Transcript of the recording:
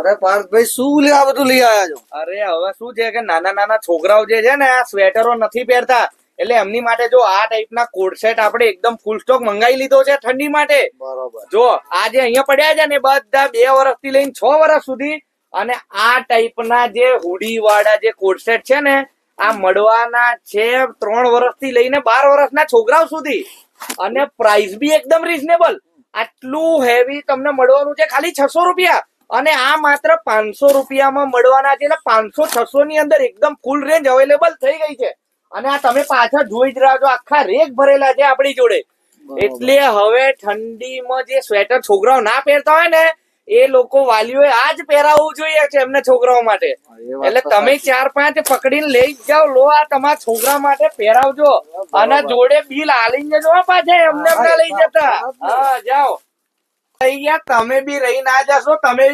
અરે પાર્થભાઈ શું લે આ બધું લઈ આયા છો? અરે હવે શું છે કે નાના નાના છોકરાઓ જે છે ને આ સ્વેટરો નથી પહેરતા, એટલે એમની માટે જો આ ટાઈપના કોટ સેટ આપણે એકદમ ફૂલ સ્ટોક મંગાવી લીધો છે ઠંડી માટે. બરોબર. જો આ જે અહીંયા પડ્યા છે ને બધા 2 વર્ષથી લઈને 6 વર્ષ સુધી, અને આ ટાઈપના જે હુડી વાળા જે કોટ સેટ છે ને આ મળવાના છે 3 વર્ષથી લઈને 12 વર્ષના છોકરાઓ સુધી, અને પ્રાઇસ બી એકદમ રીઝનેબલ. આટલું હેવી તમને મળવાનું છે ખાલી 600 રૂપિયા, અને આ માત્ર 500 રૂપિયામાં મળવાના છે. એટલે 500-600 ની અંદર એકદમ ફૂલ રેન્જ અવેલેબલ થઈ ગઈ છે. અને આ તમે પાછળ જોઈ જ રહ્યા છો, આખા રેક ભરેલા છે આપણી જોડે. એટલે હવે ઠંડીમાં જે સ્વેટર છોકરાઓ ના પહેરતા હોય ને એ લોકો વાલીઓએ આ જ પહેરાવવું જોઈએ છે એમને છોકરાઓ માટે. એટલે તમે 4-5 પકડીને લઈ જ જાઓ, લો આ તમારા છોકરા માટે પહેરાવજો, અને જોડે બિલ આલીને જજો પાછા, એમને લઈ જતા. હા જાઓ. તમે બી રહી ના જશો, તમે